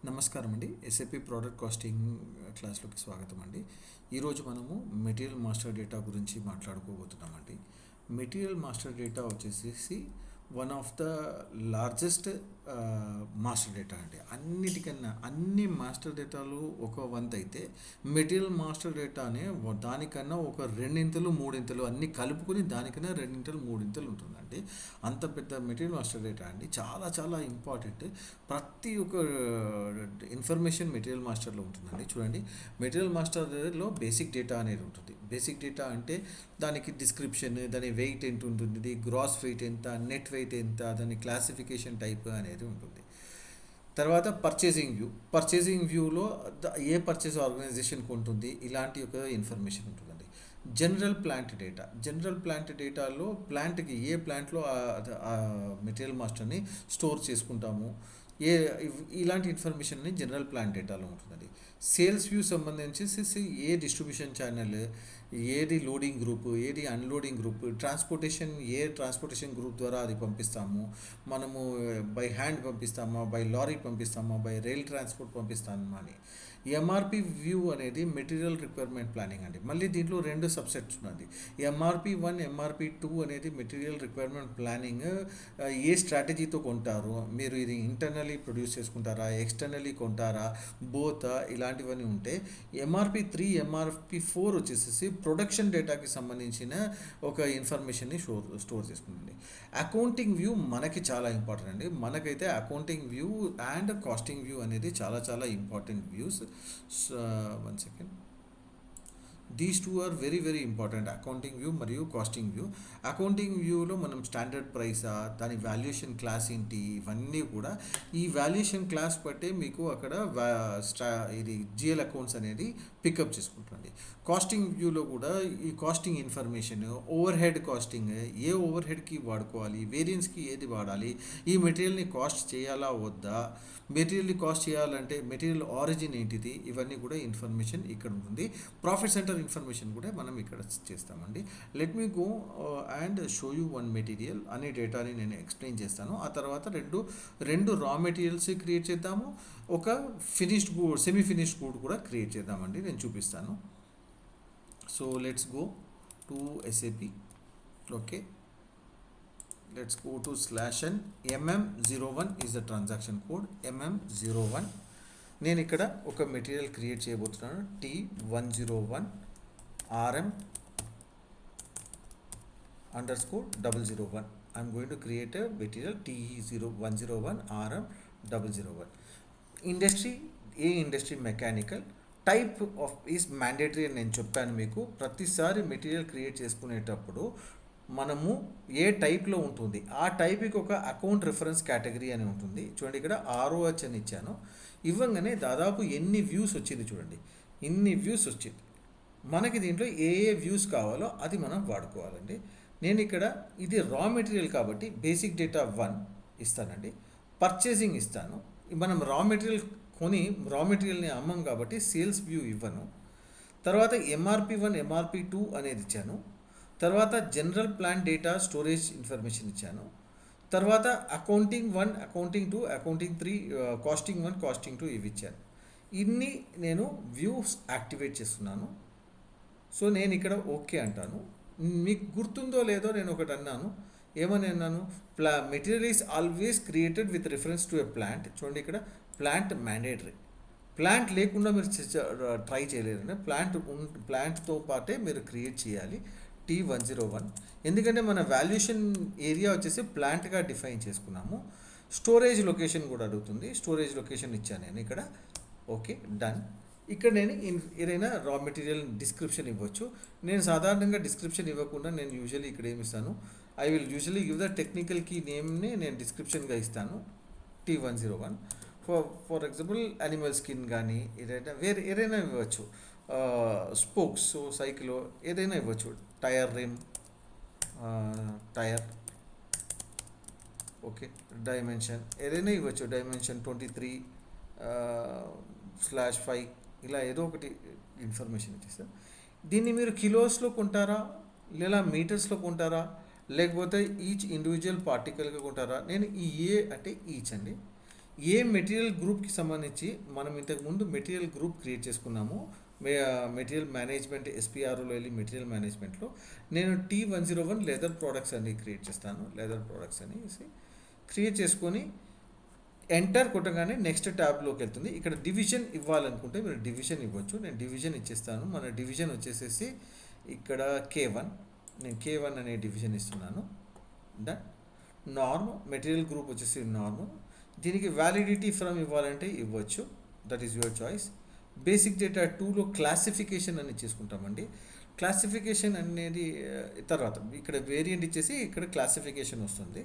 నమస్కారం అండి. SAP product casting క్లాస్లోకి స్వాగతం అండి. ఈరోజు మనము మెటీరియల్ మాస్టర్ డేటా గురించి మాట్లాడుకోబోతున్నామండి. మెటీరియల్ మాస్టర్ డేటా వచ్చేసేసి one of the largest master data అండి. అన్నిటికన్నా అన్ని మాస్టర్ డేటాలు ఒక వంతు అయితే మెటీరియల్ మాస్టర్ డేటా అనే దానికన్నా ఒక రెండింతలు మూడింతలు అన్ని కలుపుకొని దానికన్నా రెండింతలు మూడింతలు ఉంటుందండి. అంత పెద్ద మెటీరియల్ మాస్టర్ డేటా అండి. చాలా చాలా ఇంపార్టెంట్. ప్రతి ఒక్క ఇన్ఫర్మేషన్ మెటీరియల్ మాస్టర్లో ఉంటుందండి. చూడండి, మెటీరియల్ మాస్టర్లో బేసిక్ డేటా అనేది ఉంటుంది. బేసిక్ డేటా అంటే దానికి డిస్క్రిప్షన్, దాని వెయిట్ ఎంత ఉంటుంది, గ్రాస్ వెయిట్ ఎంత, నెట్ వెయిట్ ఎంత, దాని క్లాసిఫికేషన్ టైప్ అనేది ఉంటుంది. తర్వాత పర్చేసింగ్ వ్యూలో ఏ పర్చేస్ ఆర్గనైజేషన్కి ఉంటుంది, ఇలాంటి ఒక ఇన్ఫర్మేషన్ ఉంటుందండి. జనరల్ ప్లాంట్ డేటాలో ప్లాంట్కి ఏ ప్లాంట్లో మెటీరియల్ మాస్టర్ని స్టోర్ చేసుకుంటాము, ఏ ఇలాంటి ఇన్ఫర్మేషన్ అని జనరల్ ప్లాంట్ డేటాలో ఉంటుందండి. సేల్స్ వ్యూ సంబంధించి ఏ డిస్ట్రిబ్యూషన్ ఛానల్, ఏది లోడింగ్ గ్రూప్, ఏది అన్లోడింగ్ గ్రూప్, ట్రాన్స్పోర్టేషన్ గ్రూప్ ద్వారా అది పంపిస్తాము, మనము బై హ్యాండ్ పంపిస్తామా, బై లారీ పంపిస్తామా, బై రైల్ ట్రాన్స్పోర్ట్ పంపిస్తామా అని. ఎంఆర్పి వ్యూ అనేది మెటీరియల్ రిక్వైర్మెంట్ ప్లానింగ్ అండి. మళ్ళీ దీంట్లో రెండు సబ్సెట్స్ ఉన్నది. ఎంఆర్పి 1, ఎంఆర్పి 2 అనేది మెటీరియల్ రిక్వైర్మెంట్ ప్లానింగ్. ఏ స్ట్రాటజీతో కొంటారు మీరు, ఇది ఇంటర్నల్లీ ప్రొడ్యూస్ చేసుకుంటారా, ఎక్స్టర్నల్లీ కొంటారా, బోత్ ఇలాంటివన్నీ ఉంటే. ఎంఆర్పి 3, ఎంఆర్పి 4 వచ్చేసి ప్రొడక్షన్ డేటాకి సంబంధించిన ఒక ఇన్ఫర్మేషన్ని స్టోర్ చేసుకుంటుంది. అకౌంటింగ్ వ్యూ మనకి చాలా ఇంపార్టెంట్ అండి. మనకైతే accounting view and costing view అనేది చాలా చాలా important views. One second, these two are very very important, accounting view మరియు కాస్టింగ్ వ్యూ. అకౌంటింగ్ వ్యూలో మనం స్టాండర్డ్ ప్రైసా, దాని వాల్యుయేషన్ క్లాస్ ఏంటి, ఇవన్నీ కూడా ఈ వాల్యుయేషన్ క్లాస్ బట్టే మీకు అక్కడ ఇది జిఎల్ అకౌంట్స్ అనేది పికప్ చేసుకుంటుంది. కాస్టింగ్ వ్యూలో కూడా ఈ costing information, overhead costing, ఏ ఓవర్ హెడ్కి వాడుకోవాలి, వేరియన్స్కి ఏది వాడాలి, ఈ మెటీరియల్ని కాస్ట్ చేయాలా వద్దా, మెటీరియల్ని కాస్ట్ చేయాలంటే మెటీరియల్ ఆరిజిన్ ఏంటిది, ఇవన్నీ కూడా ఇన్ఫర్మేషన్ ఇక్కడ ఉంటుంది. ప్రాఫిట్ సెంటర్ ఇన్ఫర్మేషన్ కూడా మనం ఇక్కడ చేస్తామండి. Let me go and show you one material అనే డేటాని నేను ఎక్స్ప్లెయిన్ చేస్తాను. ఆ తర్వాత రెండు రా మెటీరియల్స్ క్రియేట్ చేద్దాము, ఒక ఫినిష్డ్ గూడ్, సెమీ ఫినిష్డ్ గూడ్ కూడా క్రియేట్ చేద్దామండి. నేను చూపిస్తాను. So let's go to SAP. Okay, let's go to /n. mm01 is the transaction code. mm01. నేను ఇక్కడ ఒక మెటీరియల్ క్రియేట్ చేయబోతున్నాను. T101 RM underscore 001. I'm going to create a material T101 RM 001. Industry, A industry, mechanical. Type of is mandatory అని నేను చెప్పాను మీకు. ప్రతిసారి material create చేసుకునేటప్పుడు మనము ఏ టైప్లో ఉంటుంది, ఆ టైప్కి ఒక అకౌంట్ రిఫరెన్స్ కేటగిరీ అని ఉంటుంది. చూడండి, ఇక్కడ ROH అని ఇచ్చాను. ఇవ్వగానే దాదాపు ఎన్ని వ్యూస్ వచ్చింది చూడండి, ఇన్ని వ్యూస్ వచ్చింది. మనకి దీంట్లో ఏ వ్యూస్ కావాలో అది మనం వాడుకోవాలండి. నేను ఇక్కడ ఇది రా మెటీరియల్ కాబట్టి బేసిక్ డేటా 1 ఇస్తానండి, పర్చేసింగ్ ఇస్తాను. మనం రా మెటీరియల్ కొని రా మెటీరియల్ని అమ్మం కాబట్టి సేల్స్ వ్యూ ఇవ్వను. తర్వాత ఎంఆర్పి 1, ఎంఆర్పి 2 అనేది ఇచ్చాను. తర్వాత general plan data storage information ఇచ్చాను. తర్వాత accounting 1, accounting 2, accounting 3, costing 1, costing 2 ఇవి ఇచ్చాను. ఇన్ని నేను వ్యూస్ యాక్టివేట్ చేస్తున్నాను. సో నేను ఇక్కడ ఓకే అంటాను. మీకు గుర్తుందో లేదో నేను ఒకటి అన్నాను. ఏమని అన్నాను? Material is always created with reference to a plant. చూడండి, ఇక్కడ ప్లాంట్ మ్యాండేటరీ. ప్లాంట్ లేకుండా మీరు ట్రై చేయలేరు. ప్లాంట్తో పాటే మీరు క్రియేట్ చేయాలి T101. ఎందుకంటే మన వాల్యుయేషన్ ఏరియా వచ్చేసి ప్లాంట్గా డిఫైన్ చేసుకున్నాము. స్టోరేజ్ లొకేషన్ కూడా అడుగుతుంది. స్టోరేజ్ లొకేషన్ ఇచ్చాను నేను ఇక్కడ. Okay, done. ఇక్కడ నేను ఏదైనా రా మెటీరియల్ డిస్క్రిప్షన్ ఇవ్వచ్చు. నేను సాధారణంగా డిస్క్రిప్షన్ ఇవ్వకుండా నేను యూజువల్లీ ఇక్కడ ఏమి ఇస్తాను, I will usually give the technical key నేమ్ని నేను డిస్క్రిప్షన్గా ఇస్తాను. T101 for example animal skin కానీ ఏదైనా ఇవ్వచ్చు. స్పోక్స్, సో సైకిల్ ఏదైనా ఇవ్వచ్చు. Tyre rim, tyre. Okay, dimension ఏదైనా ఇవ్వచ్చు. డైమెన్షన్ 23/5 ఇలా ఏదో ఒకటి ఇన్ఫర్మేషన్ ఇచ్చేస్తాను. దీన్ని మీరు కిలోస్లో కొంటారా, లేదా మీటర్స్లో కొంటారా, లేకపోతే ఈచ్ ఇండివిజువల్ పార్టికల్గా కొంటారా? నేను ఈ ఏ అంటే ఈచ్ అండి. ఏ మెటీరియల్ గ్రూప్కి సంబంధించి మనం ఇంతకుముందు మెటీరియల్ గ్రూప్ క్రియేట్ చేసుకున్నాము, మెటీరియల్ మేనేజ్మెంట్ ఎస్పీఆర్ఓలో వెళ్ళి మెటీరియల్ మేనేజ్మెంట్లో నేను T101 లెదర్ ప్రోడక్ట్స్ అని క్రియేట్ చేస్తాను. లెదర్ ప్రోడక్ట్స్ అనేసి క్రియేట్ చేసుకొని ఎంటర్ కొట్టగానే నెక్స్ట్ ట్యాబ్లోకి వెళ్తుంది. ఇక్కడ డివిజన్ ఇవ్వాలనుకుంటే మీరు డివిజన్ ఇవ్వచ్చు. నేను డివిజన్ ఇచ్చేస్తాను. మన డివిజన్ వచ్చేసేసి ఇక్కడ K1, నేను K1 అనే డివిజన్ ఇస్తున్నాను. దట్ నార్మ్ మెటీరియల్ గ్రూప్ వచ్చేసి నార్మ్. దీనికి వ్యాలిడిటీ ఫ్రమ్ ఇవ్వాలంటే ఇవ్వచ్చు, that is your choice. Basic data 2లో క్లాసిఫికేషన్ అని చేసుకుంటామండి. క్లాసిఫికేషన్ అనేది తర్వాత ఇక్కడ వేరియంట్ ఇచ్చేసి ఇక్కడ క్లాసిఫికేషన్ వస్తుంది.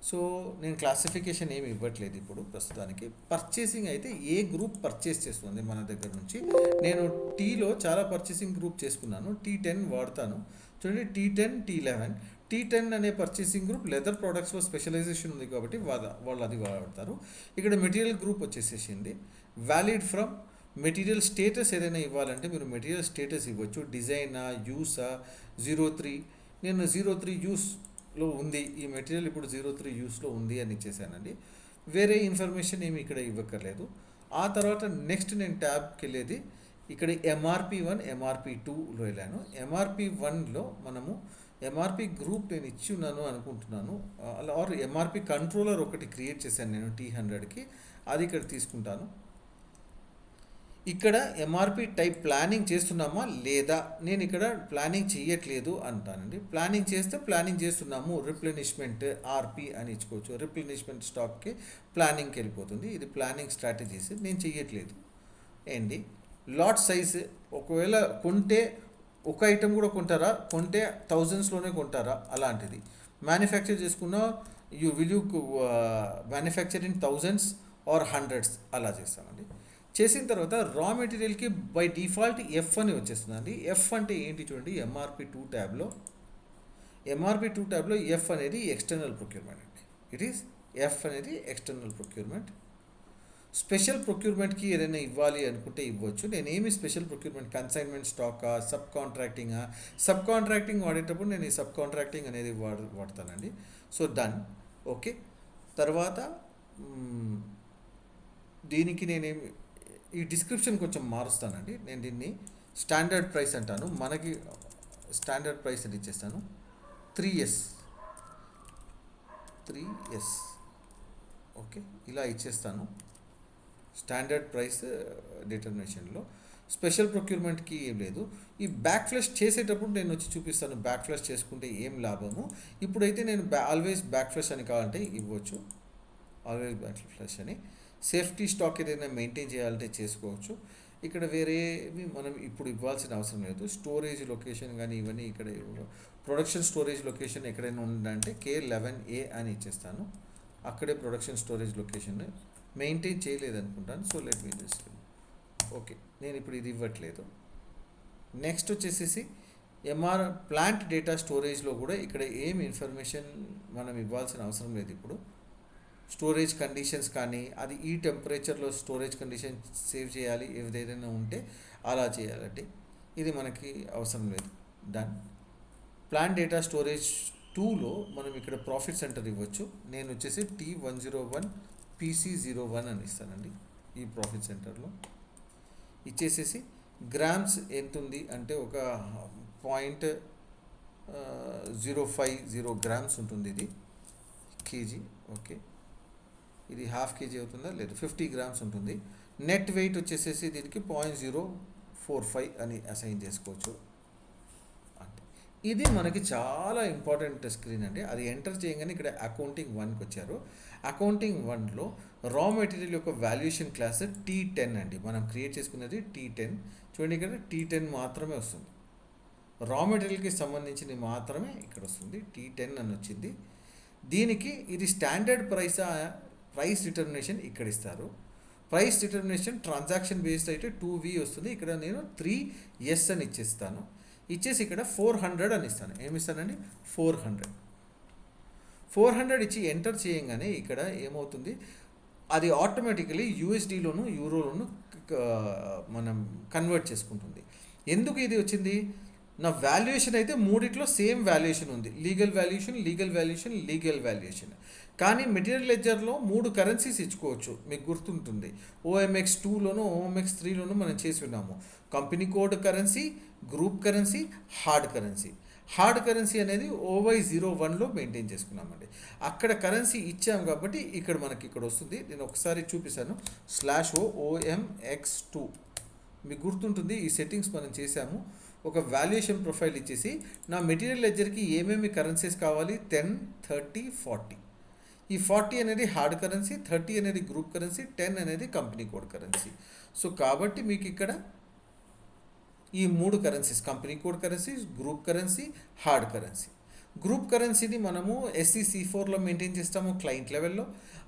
సో నేను క్లాసిఫికేషన్ ఏమి ఇవ్వట్లేదు ఇప్పుడు ప్రస్తుతానికి. పర్చేసింగ్ అయితే ఏ గ్రూప్ పర్చేస్ చేస్తుంది మన దగ్గర నుంచి. నేను టీలో చాలా పర్చేసింగ్ గ్రూప్ చేసుకున్నాను. T10 వాడతాను. చూడండి, T10, T11. T10 అనే పర్చేసింగ్ గ్రూప్ లెదర్ ప్రోడక్ట్స్లో స్పెషలైజేషన్ ఉంది కాబట్టి వాళ్ళు అది వాడతారు. ఇక్కడ మెటీరియల్ గ్రూప్ వచ్చేసేసింది. వ్యాలిడ్ ఫ్రమ్ మెటీరియల్ స్టేటస్ ఏదైనా ఇవ్వాలంటే మీరు మెటీరియల్ స్టేటస్ ఇవ్వచ్చు. డిజైనా, యూసా, 03. నేను 03 యూస్లో ఉంది, ఈ మెటీరియల్ ఇప్పుడు 03 యూస్లో ఉంది అని ఇచ్చేసానండి. వేరే ఇన్ఫర్మేషన్ ఏమి ఇక్కడ ఇవ్వక్కర్లేదు. ఆ తర్వాత నెక్స్ట్ నేను ట్యాబ్కి వెళ్ళేది ఇక్కడ MRP1, MRP2లో వెళ్ళాను. MRP1లో మనము ఎంఆర్పి గ్రూప్ నేను ఇచ్చి ఉన్నాను అనుకుంటున్నాను. ఆర్ ఎంఆర్పి కంట్రోలర్ ఒకటి క్రియేట్ చేశాను నేను T100కి, అది ఇక్కడ తీసుకుంటాను. ఇక్కడ ఎంఆర్పి టైప్ ప్లానింగ్ చేస్తున్నామా లేదా, నేను ఇక్కడ ప్లానింగ్ చేయట్లేదు అంటానండి. ప్లానింగ్ చేస్తే ప్లానింగ్ చేస్తున్నాము, రిప్లెనిష్మెంట్ ఆర్పి అని ఇచ్చుకోవచ్చు. రిప్లెనిష్మెంట్ స్టాక్కి ప్లానింగ్కి వెళ్ళిపోతుంది. ఇది ప్లానింగ్ స్ట్రాటజీస్, నేను చెయ్యట్లేదు. ఏంటి లాట్ సైజ్, ఒకవేళ కొంటే ఒక ఐటెం కూడా కొంటారా, కొంటే థౌజండ్స్లోనే కొంటారా అలాంటిది. మ్యానుఫ్యాక్చర్ చేసుకున్న you manufacture in thousands or hundreds అలా చేస్తామండి. చేసిన తర్వాత రా మెటీరియల్కి బై డిఫాల్ట్ F అని వచ్చేస్తుందండి. F అంటే ఏంటి చూడండి, MRP2 ట్యాబ్లో F అనేది ఎక్స్టర్నల్ ప్రొక్యూర్మెంట్ అండి. ఇట్ ఈస్ F అనేది ఎక్స్టర్నల్ ప్రొక్యూర్మెంట్. స్పెషల్ ప్రొక్యూర్మెంట్కి ఏదైనా ఇవ్వాలి అనుకుంటే ఇవ్వచ్చు. నేనేమి స్పెషల్ ప్రొక్యూర్మెంట్, కన్సైన్మెంట్ స్టాకా, సబ్ కాంట్రాక్టింగ్ వాడేటప్పుడు నేను ఈ సబ్ కాంట్రాక్టింగ్ అనేది వాడతానండి. So done, okay. తర్వాత దీనికి నేనేమి ఈ డిస్క్రిప్షన్ కొంచెం మారుస్తానండి. నేను దీన్ని స్టాండర్డ్ ప్రైస్ అంటాను. మనకి స్టాండర్డ్ ప్రైస్ అని ఇచ్చేస్తాను. 3S ఓకే, ఇలా ఇచ్చేస్తాను. స్టాండర్డ్ ప్రైస్ డిటర్మినేషన్లో స్పెషల్ ప్రొక్యూర్మెంట్కి ఏం లేదు. ఈ బ్యాక్ ఫ్లష్ చేసేటప్పుడు నేను వచ్చి చూపిస్తాను బ్యాక్ ఫ్లష్ చేసుకుంటే ఏం లాభము. ఇప్పుడైతే నేను ఆల్వేస్ బ్యాక్ ఫ్లష్ అని కావాలంటే ఇవ్వచ్చు, ఆల్వేస్ బ్యాక్ ఫ్లష్ అని. సేఫ్టీ స్టాక్ ఏదైనా మెయింటైన్ చేయాలంటే చేసుకోవచ్చు. ఇక్కడ వేరేవి మనం ఇప్పుడు ఇవ్వాల్సిన అవసరం లేదు. స్టోరేజ్ లొకేషన్ కానీ ఇవన్నీ ఇక్కడ ప్రొడక్షన్ స్టోరేజ్ లొకేషన్ ఎక్కడైనా ఉందంటే K11A అని ఇచ్చేస్తాను. అక్కడే ప్రొడక్షన్ స్టోరేజ్ లొకేషన్ మెయింటైన్ చేయలేదు అనుకుంటాను. So let me just okay, నేను ఇప్పుడు ఇది ఇవ్వట్లేదు. నెక్స్ట్ వచ్చేసేసి ప్లాంట్ డేటా స్టోరేజ్లో కూడా ఇక్కడ ఏం ఇన్ఫర్మేషన్ మనం ఇవ్వాల్సిన అవసరం లేదు. ఇప్పుడు స్టోరేజ్ కండిషన్స్ కానీ అది ఈ టెంపరేచర్లో స్టోరేజ్ కండిషన్ సేవ్ చేయాలి, ఏదైనా ఉంటే అలా చేయాలంటే ఇది మనకి అవసరం లేదు. డన్. ప్లాంట్ డేటా స్టోరేజ్ 2లో మనం ఇక్కడ ప్రాఫిట్ సెంటర్ ఇవ్వచ్చు. నేను వచ్చేసి T101 PC01 అని ఇస్తానండి. ఈ ప్రాఫిట్ సెంటర్లో ఇచ్చేసేసి గ్రామ్స్ ఎంత ఉంది అంటే ఒక 0.050 గ్రామ్స్ ఉంటుంది. ఇది కేజీ, ఓకే. ఇది ½ కేజీ అవుతుందా లేదు, 50 గ్రామ్స్ ఉంటుంది. నెట్ వెయిట్ వచ్చేసేసి దీనికి 0.045 అని అసైన్ చేసుకోవచ్చు. అంటే ఇది మనకి చాలా ఇంపార్టెంట్ స్క్రీన్ అండి. అది ఎంటర్ చేయగానే ఇక్కడ అకౌంటింగ్ 1కి వచ్చారు. అకౌంటింగ్ 1లో రా మెటీరియల్ యొక్క వాల్యుయేషన్ క్లాస్ T10 అండి. మనం క్రియేట్ చేసుకున్నది T10. చూడండి, ఇక్కడ T10 మాత్రమే వస్తుంది. రా మెటీరియల్కి సంబంధించింది మాత్రమే ఇక్కడ వస్తుంది. T10 అని వచ్చింది. దీనికి ఇది స్టాండర్డ్ ప్రైస్ డిటర్మినేషన్ ఇక్కడ ఇస్తారు. ప్రైస్ డిటర్మినేషన్ ట్రాన్సాక్షన్ బేస్డ్ అయితే 2V వస్తుంది. ఇక్కడ నేను 3S అని ఇచ్చేస్తాను. ఇచ్చేసి ఇక్కడ 400 అని ఇస్తాను. ఏమి ఇస్తానండి, 400 ఇచ్చి ఎంటర్ చేయగానే ఇక్కడ ఏమవుతుంది, అది ఆటోమేటికలీ USDలోను యూరోలోను మనం కన్వర్ట్ చేసుకుంటుంది. ఎందుకు ఇది వచ్చింది, నా వాల్యుయేషన్ అయితే మూడిట్లో సేమ్ వాల్యుయేషన్ ఉంది. Legal valuation. కానీ మెటీరియల్ లెడ్జర్లో 3 కరెన్సీస్ ఇచ్చుకోవచ్చు, మీకు గుర్తుంటుంది. ఓఎంఎక్స్ 2లోను ఓఎంఎక్స్ 3లోను మనం చేసి ఉన్నాము. Company code currency, group currency, hard currency. Hard currency అనేది OY01లో మెయింటైన్ చేసుకున్నామండి. అక్కడ కరెన్సీ ఇచ్చాం కాబట్టి ఇక్కడ మనకి ఇక్కడ వస్తుంది. నేను ఒకసారి చూపిస్తాను. /OMX2 మీకు గుర్తుంటుంది, ఈ సెట్టింగ్స్ మనం చేసాము. ఒక వాల్యుయేషన్ ప్రొఫైల్ ఇచ్చేసి నా మెటీరియల్ లెడ్జర్కి ఏమేమి కరెన్సీస్ కావాలి, 10, 30, 40. ఈ 40 అనేది హార్డ్ కరెన్సీ, 30 అనేది గ్రూప్ కరెన్సీ, 10 అనేది కంపెనీ కోడ్ కరెన్సీ. సో కాబట్టి మీకు ఇక్కడ ఈ 3 currencies, company code currency, group currency, hard currency. Group కరెన్సీని మనము SEC4లో మెయింటైన్ చేస్తాము క్లయింట్ లెవెల్లో.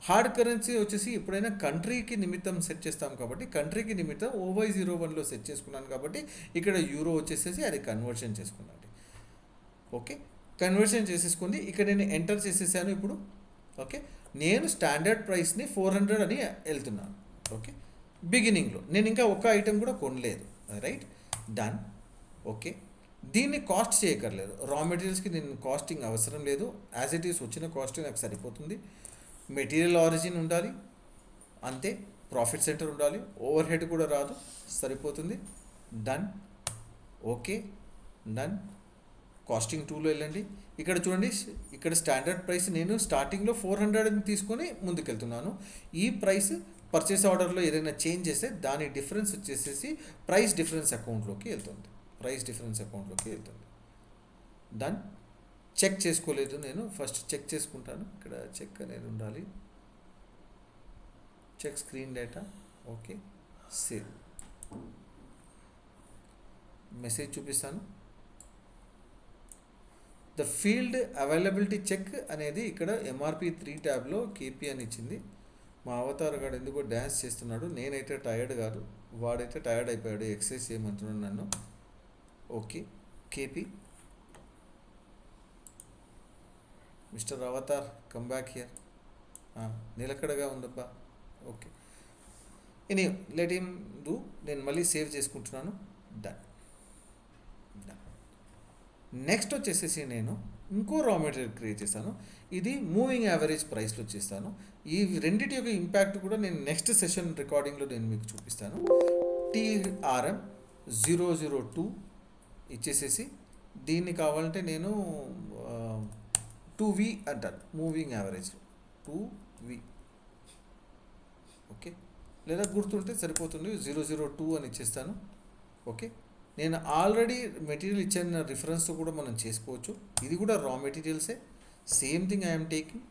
హార్డ్ కరెన్సీ వచ్చేసి ఎప్పుడైనా కంట్రీకి నిమిత్తం సెట్ చేస్తాం కాబట్టి కంట్రీకి నిమిత్తం OY01లో సెట్ చేసుకున్నాను కాబట్టి ఇక్కడ యూరో వచ్చేసేసి అది కన్వర్షన్ చేసుకున్నాను. ఓకే, కన్వర్షన్ చేసేసుకుంది. ఇక్కడ నేను ఎంటర్ చేసేసాను. ఇప్పుడు ఓకే, నేను స్టాండర్డ్ ప్రైస్ని 400 అని వెళ్తున్నాను. ఓకే, బిగినింగ్లో నేను ఇంకా ఒక ఐటెం కూడా కొనలేదు. Right, done. ఓకే, దీన్ని కాస్ట్ చేయక్కర్లేదు. రా మెటీరియల్స్కి నేను కాస్టింగ్ అవసరం లేదు. యాజ్ ఇట్ ఈస్ వచ్చిన కాస్ట్ నాకు సరిపోతుంది. మెటీరియల్ ఆరిజిన్ ఉండాలి అంతే, ప్రాఫిట్ సెంటర్ ఉండాలి, ఓవర్ హెడ్ కూడా రాదు, సరిపోతుంది. డన్. Okay, done. కాస్టింగ్ 2లో వెళ్ళండి. ఇక్కడ చూడండి, ఇక్కడ స్టాండర్డ్ ప్రైస్ నేను స్టార్టింగ్లో 400 తీసుకొని ముందుకెళ్తున్నాను. ఈ ప్రైస్ పర్చేస్ ఆర్డర్లో ఏదైనా చేంజ్ చేస్తే దాని డిఫరెన్స్ వచ్చేసేసి ప్రైస్ డిఫరెన్స్ అకౌంట్లోకి వెళ్తుంది. డన్. చెక్ చేసుకోలేదు, నేను ఫస్ట్ చెక్ చేసుకుంటాను. ఇక్కడ చెక్ అనేది ఉండాలి. Check screen data. Okay, save. Message చూపిస్తాను. ద ఫీల్డ్ అవైలబిలిటీ చెక్ అనేది ఇక్కడ MRP3 ట్యాబ్లో KP అని ఇచ్చింది. మా అవతార్ గాడు ఎందుకో డ్యాన్స్ చేస్తున్నాడు. నేనైతే టైర్డ్ కాదు, వాడైతే టైర్డ్ అయిపోయాడు, ఎక్సర్సైజ్ చేయమంటున్నాడు నన్ను. Okay, KP. Mister Avatar, come back here. నిలకడగా ఉందబ్బా. Okay, any let him do. నేను మళ్ళీ సేవ్ చేసుకుంటున్నాను. డన్. నెక్స్ట్ వచ్చేసేసి నేను ఇంకో రా మెటీరియల్ క్రియేట్ చేస్తాను. ఇది మూవింగ్ యావరేజ్ ప్రైస్లో చేస్తాను. ఈ రెండింటి యొక్క ఇంపాక్ట్ కూడా నేను నెక్స్ట్ సెషన్ రికార్డింగ్లో నేను మీకు చూపిస్తాను. TRM002 ఇచ్చేసేసి దీన్ని కావాలంటే నేను 2V అంటాను, మూవింగ్ యావరేజ్ 2V. ఓకే, లేదా గుర్తుంటే సరిపోతుంది, 002 అని ఇచ్చేస్తాను. ఓకే, నేను ఆల్రెడీ మెటీరియల్ ఇచ్చిన రిఫరెన్స్తో కూడా మనం చేసుకోవచ్చు. ఇది కూడా రా మెటీరియల్సే, same thing I'm taking.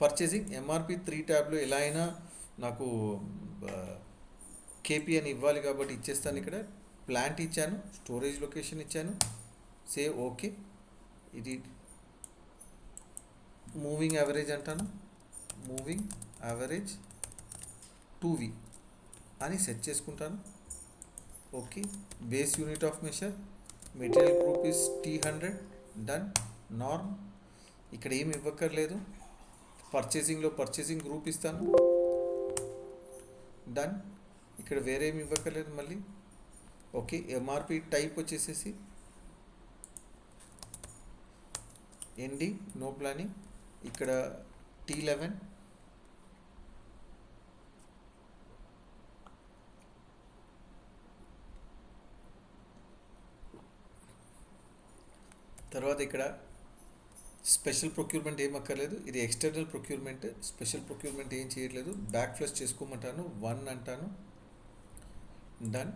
Purchasing MRP3 ట్యాబ్లో ఎలా అయినా నాకు KP అని ఇవ్వాలి కాబట్టి ఇచ్చేస్తాను. ఇక్కడ ప్లాంట్ ఇచ్చాను, స్టోరేజ్ లొకేషన్ ఇచ్చాను, సేవ్. ఓకే, ఇది మూవింగ్ యావరేజ్ అంటాను, మూవింగ్ యావరేజ్ 2V అని సెట్ చేసుకుంటాను. Okay, base unit of measure, material group is T100. Done. Norm ఇక్కడ ఏమి ఇవ్వక్కర్లేదు. పర్చేసింగ్లో పర్చేసింగ్ గ్రూప్ ఇస్తాను. డన్. ఇక్కడ వేరే ఏమి ఇవ్వక్కర్లేదు మళ్ళీ. ఓకే, MRP టైప్ వచ్చేసేసి ND, నో ప్లానింగ్. ఇక్కడ T11. తర్వాత ఇక్కడ స్పెషల్ ప్రొక్యూర్మెంట్ ఏం అక్కర్లేదు, ఇది ఎక్స్టర్నల్ ప్రొక్యూర్మెంట్. స్పెషల్ ప్రొక్యూర్మెంట్ ఏం చేయట్లేదు. బ్యాక్ ఫ్లష్ చేసుకోమంటాను, 1 అంటాను. డన్.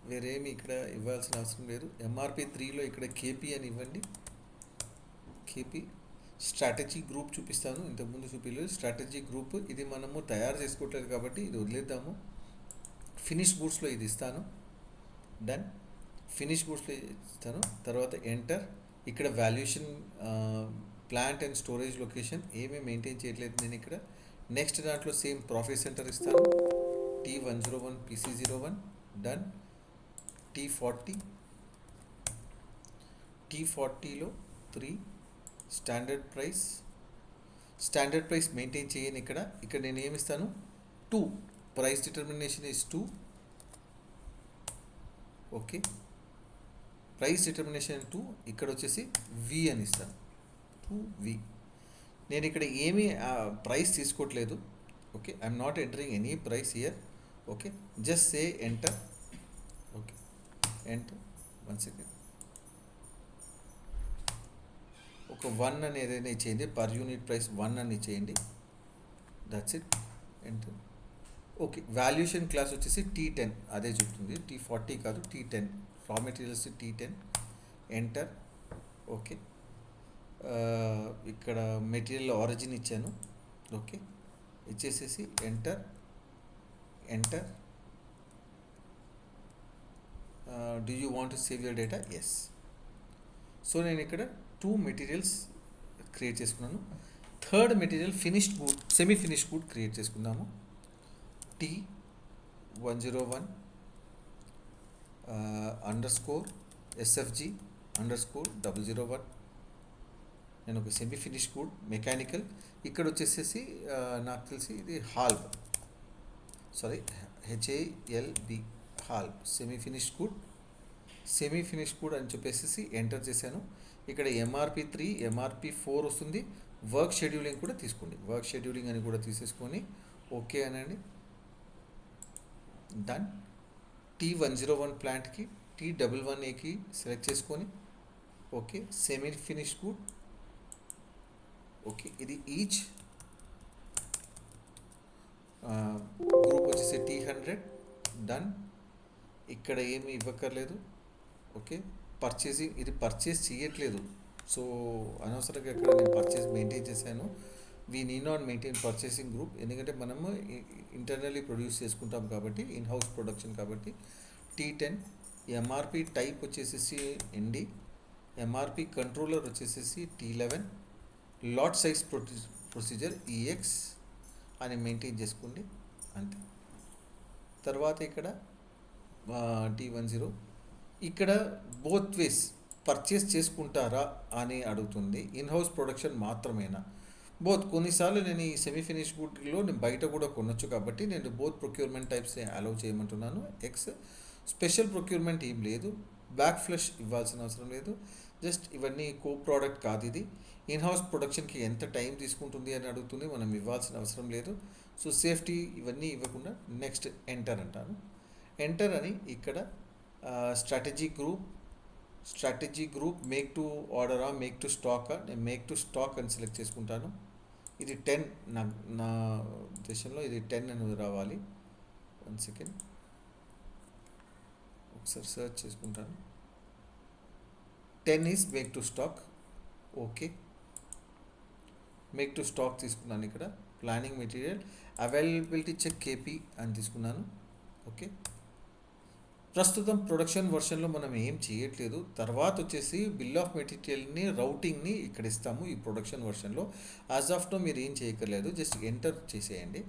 వేరేమి ఇక్కడ ఇవ్వాల్సిన అవసరం లేదు. MRP3లో ఇక్కడ KP అని ఇవ్వండి. KP స్ట్రాటజీ గ్రూప్ చూపిస్తాను, ఇంతకుముందు చూపించలేదు. స్ట్రాటజీ గ్రూప్ ఇది మనము తయారు చేసుకోవట్లేదు కాబట్టి ఇది వదిలేద్దాము. ఫినిష్ గూడ్స్లో ఇది ఇస్తాను. డన్. ఫినిష్ గూడ్స్లో ఇస్తాను. తర్వాత ఎంటర్. ఇక్కడ valuation, plant and storage location ఏమీ మెయింటైన్ చేయట్లేదు నేను ఇక్కడ. నెక్స్ట్ దాంట్లో సేమ్ ప్రాఫిట్ సెంటర్ ఇస్తాను, T101 PC01. డన్. T40లో 3 స్టాండర్డ్ ప్రైస్ మెయింటైన్ చేయను. ఇక్కడ నేను ఏమిస్తాను, 2. Price determination is 2. Okay, price determination 2. ఇక్కడ వచ్చేసి V అని ఇస్తాను, 2V. నేను ఇక్కడ ఏమీ ప్రైస్ తీసుకోవట్లేదు. Okay, I'm not entering any price here. Okay, just say enter. Okay, enter. 1 second. ఒక 1 అని ఏదైనా ఇచ్చేయండి, పర్ యూనిట్ ప్రైస్ 1 అని ఇచ్చేయండి. That's it, enter. Okay, valuation class వచ్చేసి T10 అదే చెప్తుంది, T40 కాదు, T10. Raw materials T10, enter. Okay, ఇక్కడ మెటీరియల్ ఆరిజిన్ ఇచ్చాను. ఓకే, ఇచ్చేసేసి enter. Enter. Do you want to save your data? Yes. So నేను ఇక్కడ 2 మెటీరియల్స్ క్రియేట్ చేసుకున్నాను. Third material finished good, semi finished good create చేసుకుందాము. T101 underscore SFG underscore 001. నేను ఒక semi finish good mechanical. ఇక్కడ వచ్చేసేసి నాకు తెలిసి ఇది HALB, sorry HALB, HALB semi finish good. Semi finish good అని చెప్పేసి ఎంటర్ చేశాను. ఇక్కడ MRP3 MRP4 వస్తుంది. వర్క్ షెడ్యూలింగ్ కూడా తీసుకోండి, వర్క్ షెడ్యూలింగ్ అని కూడా తీసేసుకొని ఓకే అనండి. డన్. T101 ప్లాంట్కి T11Aకి సెలెక్ట్ చేసుకొని okay, semi finish good. Okay, ఇది ఈచ్ గ్రూప్ వచ్చేసి T100. డన్. ఇక్కడ ఏమి ఇవ్వక్కర్లేదు. ఓకే, పర్చేసింగ్, ఇది పర్చేస్ చేయట్లేదు, సో అనవసరంగా ఇక్కడ నేను పర్చేస్ మెయింటైన్ చేశాను. We need not maintain purchasing group, ఎందుకంటే మనము ఇంటర్నల్లీ ప్రొడ్యూస్ చేసుకుంటాం కాబట్టి, ఇన్ హౌస్ ప్రొడక్షన్ కాబట్టి. T10. MRP టైప్ వచ్చేసేసి ND. MRP కంట్రోలర్ వచ్చేసేసి T11. Lot size procedure EX అని మెయింటైన్ చేసుకోండి, అంతే. తర్వాత ఇక్కడ T10. ఇక్కడ బోత్ వేస్ పర్చేస్ చేసుకుంటారా అని అడుగుతుంది. ఇన్ హౌస్ ప్రొడక్షన్ మాత్రమేనా? బోత్. కొన్నిసార్లు నేను ఈ సెమీ ఫినిష్ గుడ్లో నేను బయట కూడా కొనొచ్చు కాబట్టి నేను బోత్ ప్రొక్యూర్మెంట్ టైప్స్ అలౌ చేయమంటున్నాను. X. స్పెషల్ ప్రొక్యూర్మెంట్ ఏం లేదు, బ్యాక్ ఫ్లష్ ఇవ్వాల్సిన అవసరం లేదు. జస్ట్ ఇవన్నీ కో ప్రోడక్ట్ కాదు, ఇది ఇన్ హౌస్ ప్రొడక్షన్కి ఎంత టైం తీసుకుంటుంది అని అడుగుతుంది, మనం ఇవ్వాల్సిన అవసరం లేదు. సో సేఫ్టీ ఇవన్నీ ఇవ్వకుండా నెక్స్ట్ ఎంటర్ అంటాను. ఎంటర్ అని ఇక్కడ స్ట్రాటజీ గ్రూప్ మేక్ టు ఆర్డరా మేక్ టు స్టాకా? నేను మేక్ టు స్టాక్ అని సెలెక్ట్ చేసుకుంటాను. ఇది 10, నా ఉద్దేశంలో ఇది 10 అనేది రావాలి. 1 సెకండ్, ఒకసారి సెర్చ్ చేసుకుంటాను. 10 is make to stock. Okay, make to stock తీసుకున్నాను. ఇక్కడ planning material availability check KP అని తీసుకున్నాను. ఓకే, ప్రస్తుతం ప్రొడక్షన్ వర్షన్లో మనం ఏం చేయట్లేదు. తర్వాత వచ్చేసి బిల్ ఆఫ్ మెటీరియల్ని రౌటింగ్ని ఇక్కడ ఇస్తాము ఈ ప్రొడక్షన్ వర్షన్లో. యాజ్ ఆఫ్ నో మీరు ఏం చేయక్కర్లేదు, జస్ట్ ఎంటర్ చేసేయండి.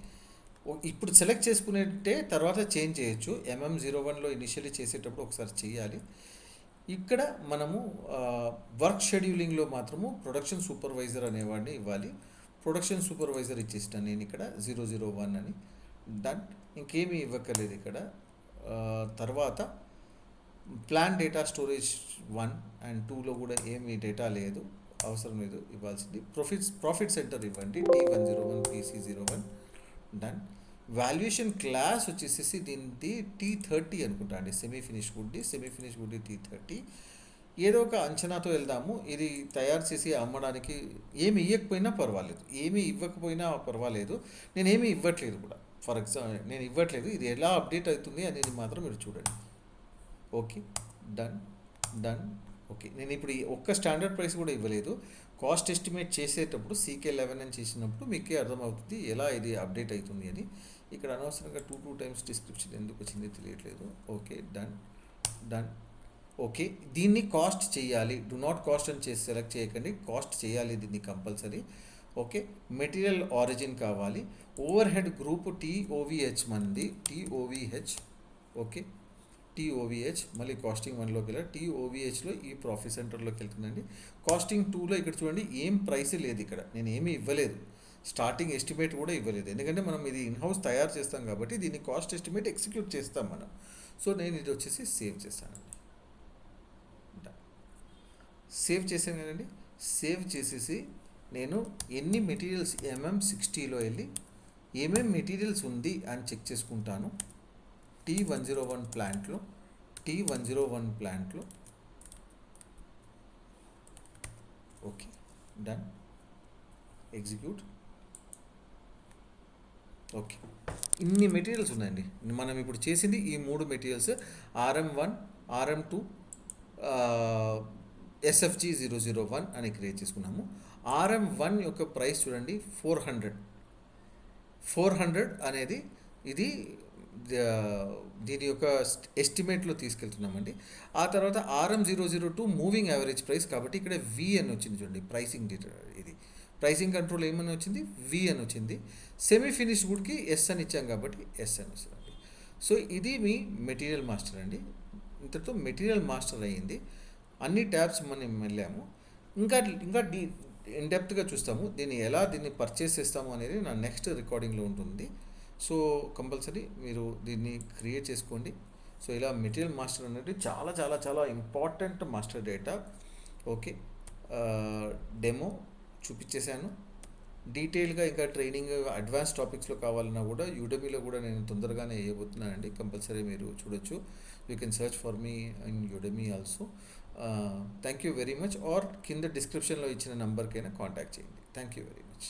ఇప్పుడు సెలెక్ట్ చేసుకునేటే తర్వాత చేంజ్ చేయొచ్చు. MM01లో ఇనిషియల్లీ చేసేటప్పుడు ఒకసారి చేయాలి. ఇక్కడ మనము వర్క్ షెడ్యూలింగ్లో మాత్రము ప్రొడక్షన్ సూపర్వైజర్ అనేవాడిని ఇవ్వాలి. ప్రొడక్షన్ సూపర్వైజర్ ఇచ్చేస్తాను నేను ఇక్కడ 001 అని. డన్. ఇంకేమీ ఇవ్వక్కర్లేదు ఇక్కడ. తర్వాత ప్లాన్ డేటా స్టోరేజ్ 1 and 2లో కూడా ఏమీ డేటా లేదు, అవసరం లేదు ఇవ్వాల్సింది. ప్రాఫిట్ సెంటర్ ఇవ్వండి, T101 PC01. Done. Valuation class వచ్చేసేసి దీనిది T30 అనుకుంటా అండి. సెమీ ఫినిష్ గుడ్డి T30. ఏదో ఒక అంచనాతో వెళ్దాము. ఇది తయారు చేసి అమ్మడానికి ఏమి ఇవ్వకపోయినా పర్వాలేదు, ఏమి ఇవ్వకపోయినా పర్వాలేదు. నేనేమి ఇవ్వట్లేదు కూడా, ఫర్ ఎగ్జాంపుల్ నేను ఇవ్వట్లేదు. ఇది ఎలా అప్డేట్ అవుతుంది అనేది మాత్రం మీరు చూడండి. Okay, done. ఓకే, నేను ఇప్పుడు ఒక్క స్టాండర్డ్ ప్రైస్ కూడా ఇవ్వలేదు. కాస్ట్ ఎస్టిమేట్ చేసేటప్పుడు CK11 అని చేసినప్పుడు మీకే అర్థమవుతుంది ఎలా ఇది అప్డేట్ అవుతుంది అని. ఇక్కడ అనవసరంగా 2 times డిస్క్రిప్షన్ ఎందుకు వచ్చింది తెలియట్లేదు. Okay, done. ఓకే, దీన్ని కాస్ట్ చేయాలి. డు నాట్ కాస్ట్ అని చేసి సెలెక్ట్ చేయకండి, కాస్ట్ చేయాలి దీన్ని కంపల్సరీ. ఓకే, మెటీరియల్ ఆరిజిన్ కావాలి. ఓవర్ హెడ్ గ్రూప్ TOVH మంది, TOVH. ఓకే, TOVH మళ్ళీ కాస్టింగ్ 1లోకి వెళ్ళి TOVHలో ఈ ప్రాఫిట్ సెంటర్లోకి వెళ్తుందండి. కాస్టింగ్ 2లో ఇక్కడ చూడండి ఏం ప్రైస్ లేదు, ఇక్కడ నేను ఏమీ ఇవ్వలేదు. స్టార్టింగ్ ఎస్టిమేట్ కూడా ఇవ్వలేదు, ఎందుకంటే మనం ఇది ఇన్హౌస్ తయారు చేస్తాం కాబట్టి దీన్ని కాస్ట్ ఎస్టిమేట్ ఎగ్జిక్యూట్ చేస్తాం మనం. సో నేను ఇది వచ్చేసి సేవ్ చేస్తానండి. సేవ్ చేసాను కదండి. సేవ్ చేసేసి నేను ఎన్ని మెటీరియల్స్ MM60లో వెళ్ళి ఏమేం మెటీరియల్స్ ఉంది అని చెక్ చేసుకుంటాను. T101 ప్లాంట్లో ఓకే, డన్, ఎగ్జిక్యూట్. ఓకే, ఇన్ని మెటీరియల్స్ ఉన్నాయండి. మనం ఇప్పుడు చేసింది ఈ 3 మెటీరియల్స్, RM1, RM2, SFG001 అని క్రియేట్ చేసుకున్నాము. RM1 యొక్క ప్రైస్ చూడండి 400 అనేది ఇది దీని యొక్క ఎస్టిమేట్లో తీసుకెళ్తున్నామండి. ఆ తర్వాత RM002 మూవింగ్ యావరేజ్ ప్రైస్, కాబట్టి ఇక్కడ V అని వచ్చింది చూడండి, ప్రైసింగ్ డేటా. ఇది ప్రైసింగ్ కంట్రోల్ ఏమని వచ్చింది, V అని వచ్చింది. సెమీ ఫినిష్డ్ గుడ్కి S అని ఇచ్చాం కాబట్టి S అని వస్తుందండి. సో ఇది మీ మెటీరియల్ మాస్టర్ అండి. ఇంతతో మెటీరియల్ మాస్టర్ అయ్యింది. అన్ని ట్యాబ్స్ మనం వెళ్ళాము. ఇంకా ఇన్డెప్త్గా చూస్తాము. దీన్ని పర్చేస్ చేస్తాము అనేది నా నెక్స్ట్ రికార్డింగ్లో ఉంటుంది. సో కంపల్సరీ మీరు దీన్ని క్రియేట్ చేసుకోండి. సో ఇలా మెటీరియల్ మాస్టర్ అనేది చాలా చాలా చాలా important master data. Okay, demo చూపించేశాను. డీటెయిల్గా ఇంకా ట్రైనింగ్ అడ్వాన్స్ టాపిక్స్లో కావాలన్నా కూడా యూడమీలో కూడా నేను తొందరగానే వేయబోతున్నానండి. కంపల్సరీ మీరు చూడొచ్చు. You can search for me in Udemy also. Thank you very much. Or కింద డిస్క్రిప్షన్లో ఇచ్చిన నెంబర్కైనా కాంటాక్ట్ చేయండి. Thank you very much.